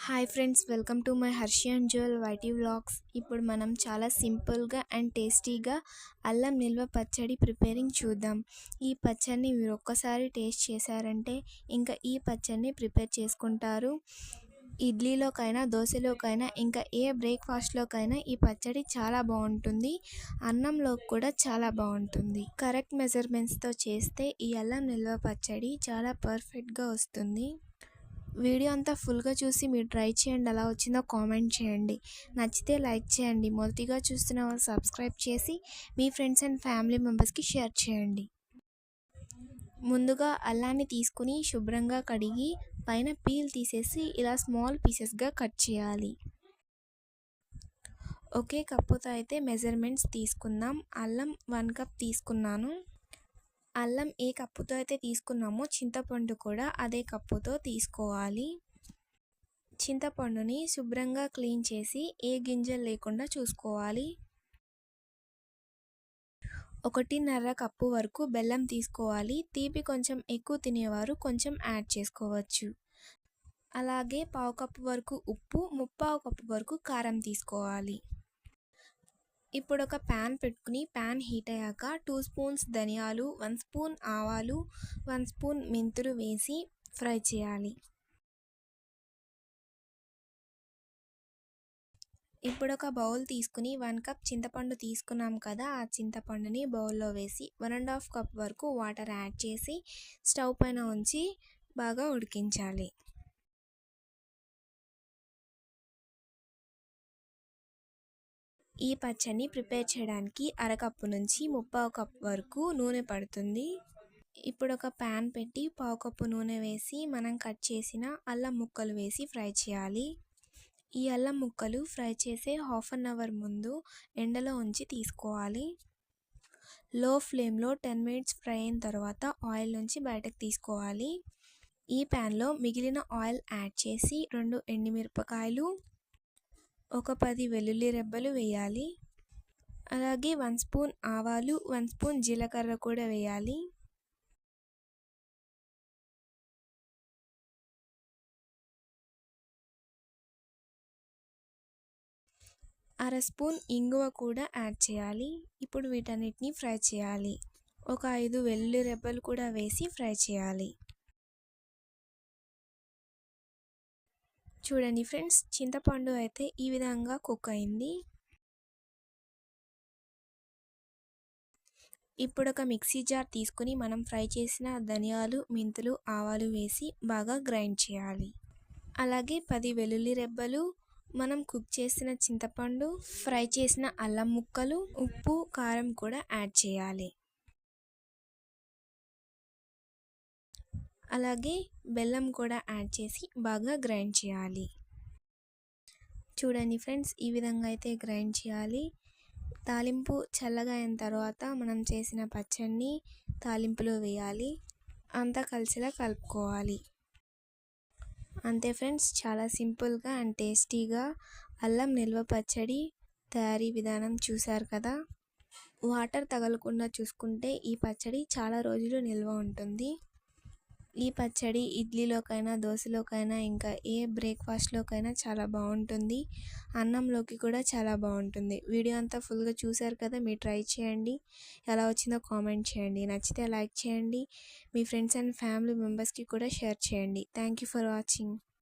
Hi friends, welcome to my Harshi and jewel YT vlogs. ఇప్పుడు మనం చాలా సింపుల్గా అండ్ టేస్టీగా అల్లం నిల్వ పచ్చడి ప్రిపేరింగ్ చూద్దాం. ఈ పచ్చడిని మీరు ఒక్కసారి టేస్ట్ చేశారంటే ఇంకా ఈ పచ్చడిని ప్రిపేర్ చేసుకుంటారు. ఇడ్లీలోకైనా, దోశలోకైనా, ఇంకా ఏ బ్రేక్ఫాస్ట్లోకైనా ఈ పచ్చడి చాలా బాగుంటుంది. అన్నంలో కూడా చాలా బాగుంటుంది. కరెక్ట్ మెజర్మెంట్స్తో చేస్తే ఈ అల్లం నిల్వ పచ్చడి చాలా పర్ఫెక్ట్గా వస్తుంది. వీడియో అంతా ఫుల్గా చూసి మీరు ట్రై చేయండి, ఎలా వచ్చిందో కామెంట్ చేయండి. నచ్చితే లైక్ చేయండి. మొదటిగా చూస్తున్న వాళ్ళు సబ్స్క్రైబ్ చేసి మీ ఫ్రెండ్స్ అండ్ ఫ్యామిలీ మెంబర్స్కి షేర్ చేయండి. ముందుగా అల్లాన్ని తీసుకుని శుభ్రంగా కడిగి పైన పీల్ తీసేసి ఇలా స్మాల్ పీసెస్గా కట్ చేయాలి. ఒకే కప్పుతో అయితే మెజర్మెంట్స్ తీసుకుందాం. అల్లం 1 కప్ తీసుకున్నాను. అల్లం ఏ కప్పుతో అయితే తీసుకున్నామో చింతపండు కూడా అదే కప్పుతో తీసుకోవాలి. చింతపండుని శుభ్రంగా క్లీన్ చేసి ఏ గింజలు లేకుండా చూసుకోవాలి. 1.5 కప్పు వరకు బెల్లం తీసుకోవాలి. తీపి కొంచెం ఎక్కువ తినేవారు కొంచెం యాడ్ చేసుకోవచ్చు. అలాగే 1/2 కప్పు వరకు ఉప్పు, 3/4 కప్పు వరకు కారం తీసుకోవాలి. ఇప్పుడు ఒక ప్యాన్ పెట్టుకుని ప్యాన్ హీట్ అయ్యాక 2 స్పూన్స్ ధనియాలు, 1 స్పూన్ ఆవాలు, 1 స్పూన్ మెంతులు వేసి ఫ్రై చేయాలి. ఇప్పుడు ఒక బౌల్ తీసుకుని 1 కప్ చింతపండు తీసుకున్నాం కదా, ఆ చింతపండుని బౌల్లో వేసి 1.5 కప్ వరకు వాటర్ యాడ్ చేసి స్టవ్ పైన ఉంచి బాగా ఉడికించాలి. ఈ పచ్చడిని ప్రిపేర్ చేయడానికి 1/2 కప్పు నుంచి 3/4 కప్ వరకు నూనె పడుతుంది. ఇప్పుడు ఒక ప్యాన్ పెట్టి 1/4 కప్పు నూనె వేసి మనం కట్ చేసిన అల్లం ముక్కలు వేసి ఫ్రై చేయాలి. ఈ అల్లం ముక్కలు ఫ్రై చేసే 1/2 అవర్ ముందు ఎండలో ఉంచి తీసుకోవాలి. లో ఫ్లేమ్లో 10 మినిట్స్ ఫ్రై అయిన తర్వాత ఆయిల్ నుంచి బయటకు తీసుకోవాలి. ఈ ప్యాన్లో మిగిలిన ఆయిల్ యాడ్ చేసి 2 ఎండుమిరపకాయలు, ఒక 10 వెల్లుల్లి రెబ్బలు వేయాలి. అలాగే 1 స్పూన్ ఆవాలు, 1 స్పూన్ జీలకర్ర కూడా వేయాలి. అర స్పూన్ ఇంగువ కూడా యాడ్ చేయాలి. ఇప్పుడు వీటన్నిటిని ఫ్రై చేయాలి. ఒక 5 వెల్లుల్లి రెబ్బలు కూడా వేసి ఫ్రై చేయాలి. చూడండి ఫ్రెండ్స్, చింతపండు అయితే ఈ విధంగా కుక్ అయింది. ఇప్పుడు ఒక మిక్సీ జార్ తీసుకుని మనం ఫ్రై చేసిన ధనియాలు, మెంతులు, ఆవాలు వేసి బాగా గ్రైండ్ చేయాలి. అలాగే 10 వెల్లుల్లి రెబ్బలు, మనం కుక్ చేసిన చింతపండు, ఫ్రై చేసిన అల్లం ముక్కలు, ఉప్పు, కారం కూడా యాడ్ చేయాలి. అలాగే బెల్లం కూడా యాడ్ చేసి బాగా గ్రైండ్ చేయాలి. చూడండి ఫ్రెండ్స్, ఈ విధంగా అయితే గ్రైండ్ చేయాలి. తాలింపు చల్లగా అయిన తర్వాత మనం చేసిన పచ్చడిని తాలింపులో వేయాలి. అంతా కలిసిలా కలుపుకోవాలి. అంతే ఫ్రెండ్స్, చాలా సింపుల్గా అండ్ టేస్టీగా అల్లం నిల్వ పచ్చడి తయారీ విధానం చూశారు కదా. వాటర్ తగలకుండా చూసుకుంటే ఈ పచ్చడి చాలా రోజులు నిల్వ ఉంటుంది. ఈ పచ్చడి ఇడ్లీలోకైనా, దోశలోకైనా, ఇంకా ఏ బ్రేక్ఫాస్ట్లోకైనా చాలా బాగుంటుంది. అన్నంలోకి కూడా చాలా బాగుంటుంది. వీడియో అంతా ఫుల్గా చూశారు కదా, మీరు ట్రై చేయండి, ఎలా వచ్చిందో కామెంట్ చేయండి. నచ్చితే లైక్ చేయండి, మీ ఫ్రెండ్స్ అండ్ ఫ్యామిలీ మెంబర్స్కి కూడా షేర్ చేయండి. Thank you for watching.